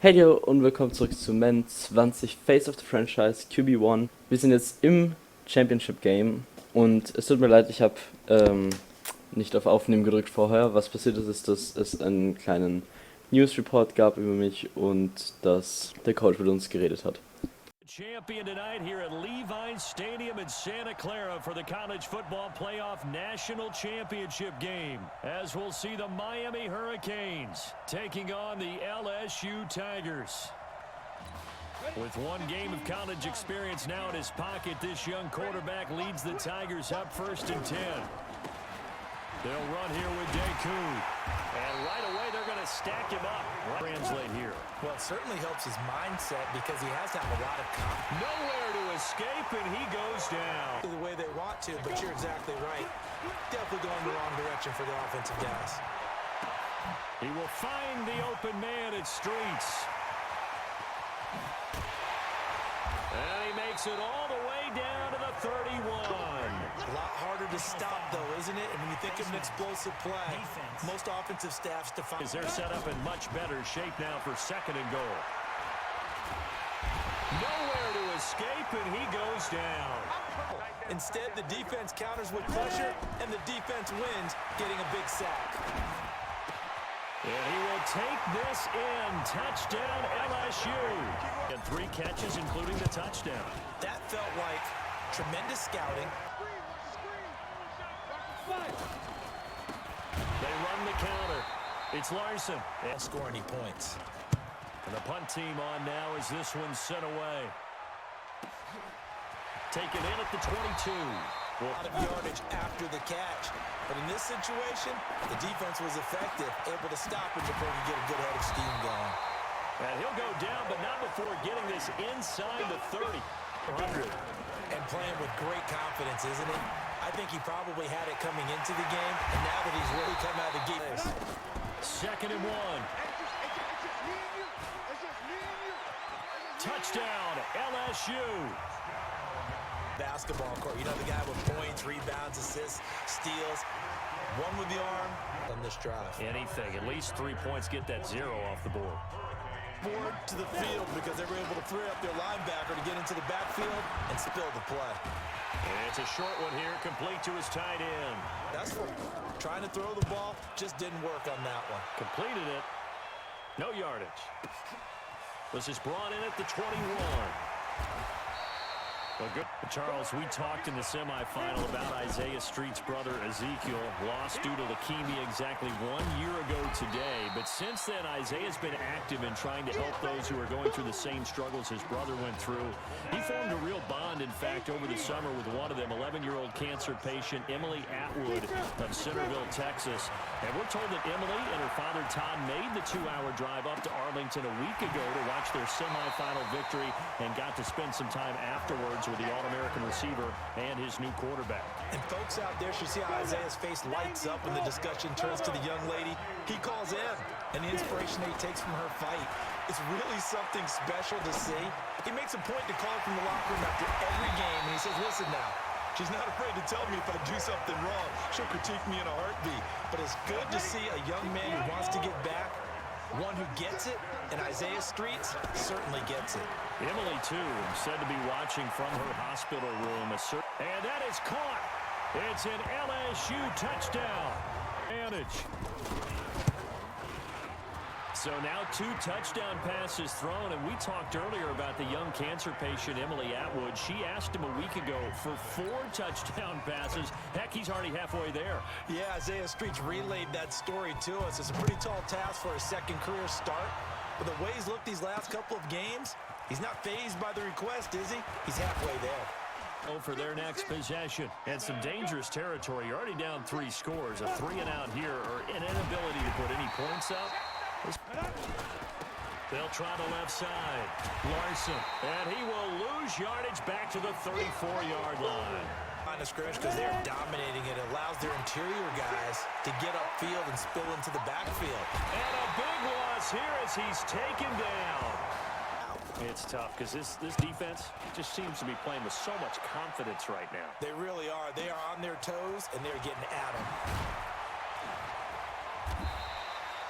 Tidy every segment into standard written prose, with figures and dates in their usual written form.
Hey yo und willkommen zurück zu Madden20 Face of the Franchise QB1. Wir sind jetzt im Championship Game und es tut mir leid, ich habe nicht auf Aufnehmen gedrückt vorher. Was passiert ist, dass es einen kleinen News Report gab über mich und dass der Coach mit uns geredet hat. Champion tonight here at Levi's Stadium in Santa Clara for the College Football Playoff National Championship game, as we'll see the Miami Hurricanes taking on the LSU Tigers. With one game of college experience now in his pocket, this young quarterback leads the Tigers up 1st and 10. They'll run here with Deku. And right away, they're going to stack him up. Translate here. Well, it certainly helps his mindset because he has to have a lot of confidence. Nowhere to escape, and he goes down. The way they want to, but you're exactly right. Definitely going the wrong direction for the offensive guys. He will find the open man at Streets. And he makes it all the way down to the 31. A lot harder to stop, though, isn't it? And when you think of an explosive play, most offensive staffs define. They're set up in much better shape now for 2nd and goal. Nowhere to escape, and he goes down. Instead, the defense counters with pressure, and the defense wins, getting a big sack. And he will take this in. Touchdown, LSU. And 3 catches, including the touchdown. That felt like tremendous scouting. They run the counter. It's Larson. They don't score any points. And the punt team on now as this one's sent away. Taken in at the 22. A lot of yardage after the catch. But in this situation, the defense was effective, able to stop it before you get a good head of steam going. And he'll go down, but not before getting this inside the 30. 100. And playing with great confidence, isn't it? I think he probably had it coming into the game, and now that he's really come out of the gate. 2nd and 1. Touchdown, LSU. Basketball court, you know, the guy with points, rebounds, assists, steals. One with the arm on this drive. Anything, at least 3 points, get that 0 off the board. Forward to the field because they were able to free up their linebacker to get into the backfield and spill the play. And it's a short one here, complete to his tight end. That's what trying to throw the ball just didn't work on that one. Completed it. No yardage. This is brought in at the 21. Well, good. Charles, we talked in the semifinal about Isaiah Street's brother Ezekiel, lost due to leukemia exactly 1 year ago today. But since then, Isaiah's been active in trying to help those who are going through the same struggles his brother went through. He formed a real bond, in fact, over the summer with one of them, 11-year-old cancer patient Emily Atwood of Centerville, Texas. And we're told that Emily and her father Todd made the 2-hour drive up to Arlington a week ago to watch their semifinal victory and got to spend some time afterwards with the All-American receiver and his new quarterback. And folks out there should see how Isaiah's face lights up when the discussion turns to the young lady he calls in, and the inspiration that he takes from her fight. It's really something special to see. He makes a point to call from the locker room after every game, and he says, listen now, she's not afraid to tell me if I do something wrong. She'll critique me in a heartbeat. But it's good to see a young man who wants to get back, one who gets it, and Isaiah Streets certainly gets it. Emily, too, said to be watching from her hospital room. And that is caught. It's an LSU touchdown. Advantage. So now 2 touchdown passes thrown, and we talked earlier about the young cancer patient, Emily Atwood. She asked him a week ago for 4 touchdown passes. Heck, he's already halfway there. Yeah, Isaiah Streets relayed that story to us. It's a pretty tall task for a second career start. But the way he's looked these last couple of games, he's not fazed by the request, is he? He's halfway there. For their next possession. And some dangerous territory. You're already down 3 scores. A 3-and-out here, or an inability to put any points up. They'll try the left side. Larson. And he will lose yardage back to the 34-yard line. Line of scrimmage because they're dominating it. It allows their interior guys to get upfield and spill into the backfield. And a big loss here as he's taken down. It's tough because this defense just seems to be playing with so much confidence right now. They really are. They are on their toes, and they're getting at them.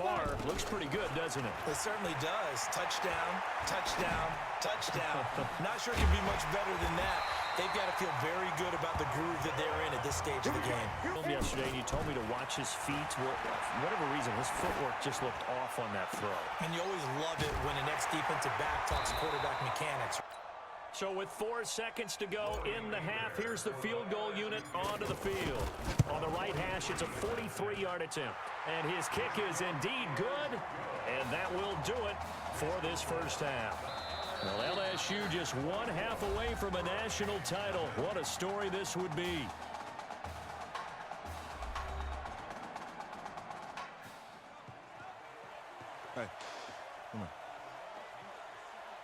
Bar looks pretty good, doesn't it? It certainly does. Touchdown, touchdown, touchdown. Not sure it can be much better than that. They've got to feel very good about the groove that they're in at this stage of the game. Yesterday, and you told me to watch his feet. For whatever reason, his footwork just looked off on that throw. And you always love it when an ex-defensive back talks quarterback mechanics. So with 4 seconds to go in the half, here's the field goal unit onto the field. On the right hash, it's a 43-yard attempt. And his kick is indeed good, and that will do it for this first half. Well, LSU just 1 half away from a national title. What a story this would be. Hey, come on.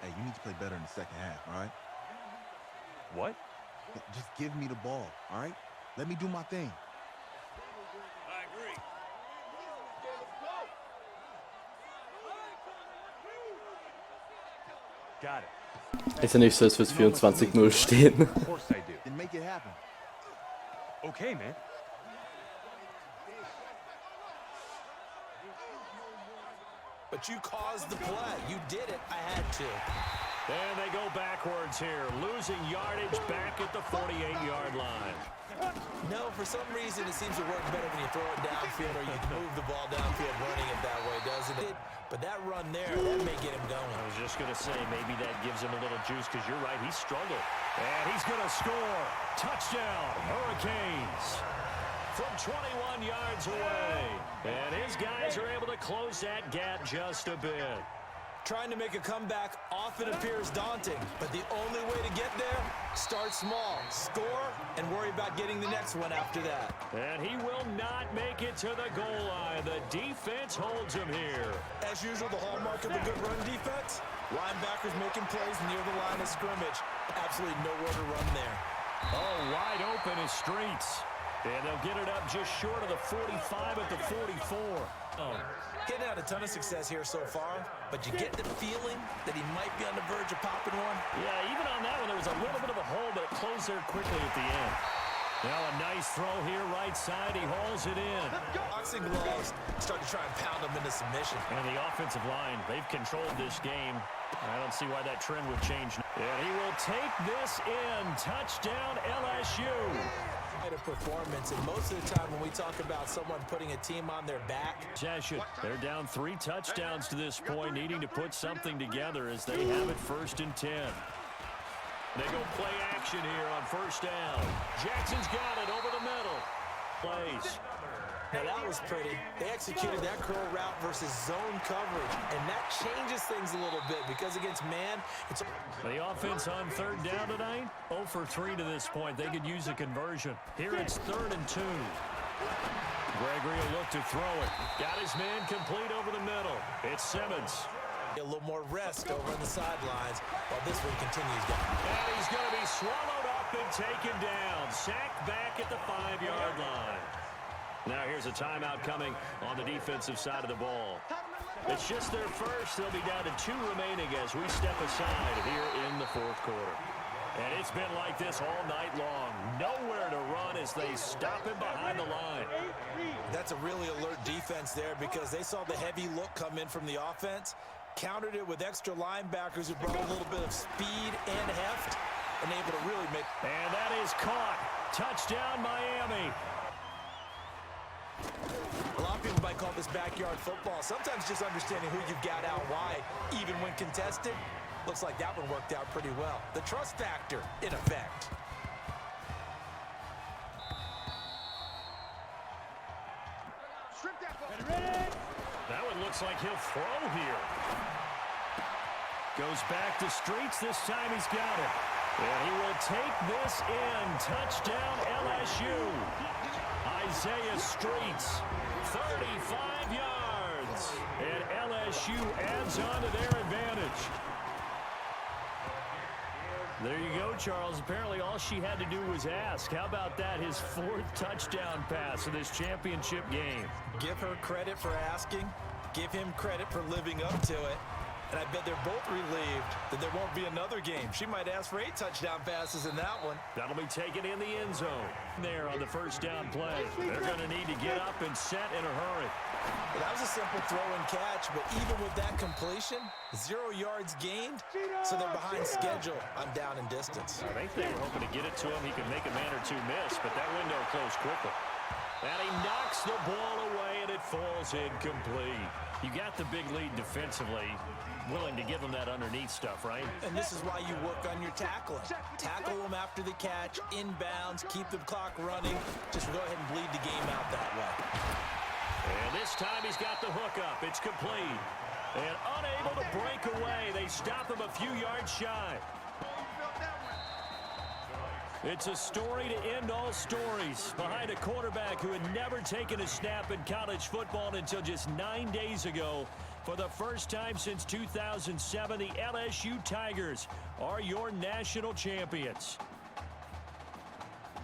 Hey, you need to play better in the second half, all right? What? Just give me the ball, all right? Let me do my thing. I agree. Got it. Ist ja nicht so, als würde es 24-0 stehen. Of course I do. Then make it happen. Okay, man. But you caused the play. You did it. I had to. And they go backwards here, losing yardage back at the 48-yard line. No, for some reason it seems to work better when you throw it downfield or you move the ball downfield running it that way, doesn't it? But that run there, that may get him going. I was just going to say, maybe that gives him a little juice, because you're right, he struggled. And he's going to score. Touchdown, Hurricanes. From 21 yards away. And his guys are able to close that gap just a bit. Trying to make a comeback often appears daunting, but the only way to get there, start small, score, and worry about getting the next one after that. And he will not make it to the goal line. The defense holds him here. As usual, the hallmark of a good run defense, linebackers making plays near the line of scrimmage. Absolutely nowhere to run there. Oh, wide open is Streets. And they'll get it up just short of the 45 at the 44. Oh. Getting out a ton of success here so far, but you get the feeling that he might be on the verge of popping one. Yeah, even on that one, there was a little bit of a hole, but it closed there quickly at the end. Now a nice throw here, right side. He hauls it in. Boxing gloves start to try and pound him into submission. And the offensive line, they've controlled this game. I don't see why that trend would change. And he will take this in. Touchdown, LSU. A performance, and most of the time when we talk about someone putting a team on their back, Possession. They're down 3 touchdowns to this point, needing to put something together as they have it 1st and 10. They go play action here on 1st down. Jackson's got it over the middle. Plays. now that was pretty. They executed that curl route versus zone coverage, and that changes things a little bit because against man, it's... The offense on 3rd down tonight, 0 for 3 to this point. They could use a conversion. Here it's 3rd and 2. Gregory will look to throw it. Got his man complete over the middle. It's Simmons. A little more rest over on the sidelines while this one continues down. And he's going to be swallowed up and taken down. Sacked back at the 5-yard line. Now here's a timeout coming on the defensive side of the ball. It's just their first. They'll be down to 2 remaining as we step aside here in the 4th quarter. And it's been like this all night long. Nowhere to run as they stop him behind the line. That's a really alert defense there because they saw the heavy look come in from the offense, countered it with extra linebackers who brought a little bit of speed and heft, and able to really make... And that is caught. Touchdown, Miami. A lot of people might call this backyard football. Sometimes just understanding who you've got out wide, even when contested, looks like that one worked out pretty well. The trust factor, in effect. That one looks like he'll throw here. Goes back to Streets. This time he's got it. And he will take this in. Touchdown, LSU. Isaiah Streets, 35 yards. And LSU adds on to their advantage. There you go, Charles. Apparently all she had to do was ask. How about that? His 4th touchdown pass of this championship game. Give her credit for asking. Give him credit for living up to it. And I bet they're both relieved that there won't be another game. She might ask for 8 touchdown passes in that one. That'll be taken in the end zone. There on the first down play. They're going to need to get up and set in a hurry. Well, that was a simple throw and catch, but even with that completion, 0 yards gained, so they're behind schedule on down and distance. I think they were hoping to get it to him. He could make a man or two miss, but that window closed quickly. And he knocks the ball away, and it falls incomplete. You got the big lead defensively. Willing to give them that underneath stuff, right? And this is why you work on your tackling. Tackle them after the catch, inbounds, keep the clock running. Just go ahead and bleed the game out that way. And this time he's got the hook up. It's complete. And unable to break away. They stop him a few yards shy. It's a story to end all stories behind a quarterback who had never taken a snap in college football until just 9 days ago. For the first time since 2007, the LSU Tigers are your national champions.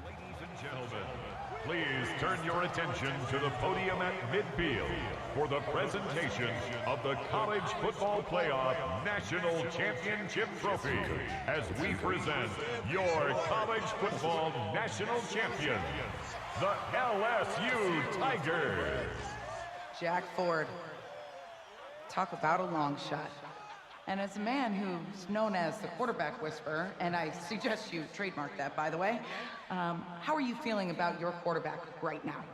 Ladies and gentlemen, please turn your attention to the podium at midfield for the presentation of the College Football Playoff National Championship Trophy as we present your college football national champions, the LSU Tigers. Jack Ford. Talk about a long shot. And as a man who's known as the quarterback whisperer, and I suggest you trademark that, by the way, how are you feeling about your quarterback right now?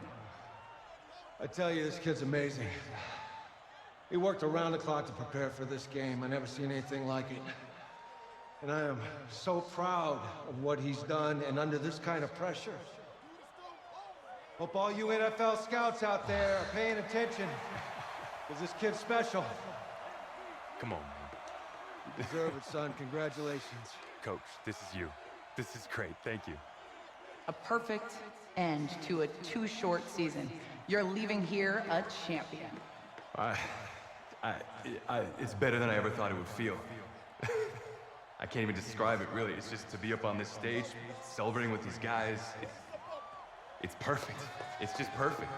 I tell you, this kid's amazing. He worked around the clock to prepare for this game. I never seen anything like it. And I am so proud of what he's done, and under this kind of pressure. Hope all you NFL scouts out there are paying attention, because this kid's special. Come on, man. You deserve it, son. Congratulations. Coach, this is you. This is great. Thank you. A perfect end to a too short season. You're leaving here a champion. It's better than I ever thought it would feel. I can't even describe it, really. It's just to be up on this stage, celebrating with these guys. It's perfect. It's just perfect.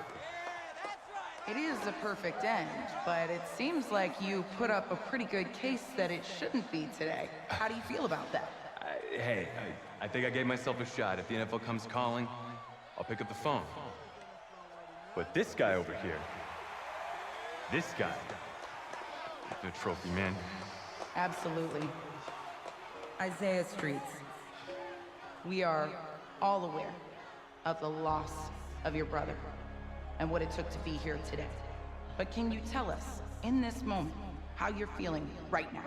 It is a perfect end, but it seems like you put up a pretty good case that it shouldn't be today. How do you feel about that? I think I gave myself a shot. If the NFL comes calling, I'll pick up the phone. But this guy over here, this guy, the trophy, man. Absolutely. Isaiah Streets, we are all aware of the loss of your brother and what it took to be here today. But can you tell us, in this moment, how you're feeling right now?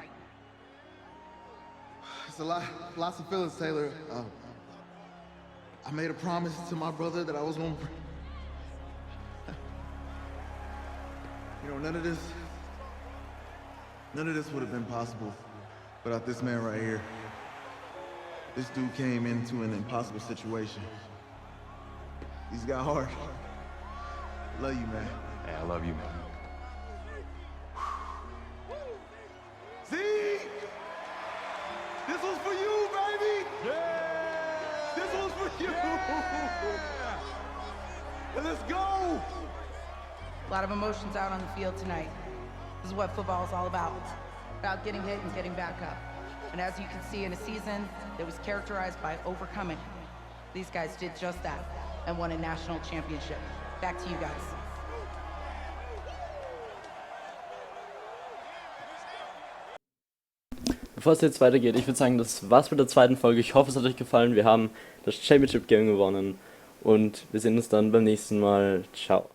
It's lots of feelings, Taylor. I made a promise to my brother that I was gonna, none of this would have been possible without this man right here. This dude came into an impossible situation. He's got heart. Love you, man. Yeah, I love you, man. See? This was for you, baby! Yeah! This was for you! Yeah! Let's go! A lot of emotions out on the field tonight. This is what football is all about. About getting hit and getting back up. And as you can see, in a season that was characterized by overcoming, these guys did just that and won a national championship. Back to you guys. Bevor es jetzt weitergeht, ich würde sagen, das war's mit der zweiten Folge. Ich hoffe, es hat euch gefallen. Wir haben das Championship Game gewonnen und wir sehen uns dann beim nächsten Mal. Ciao.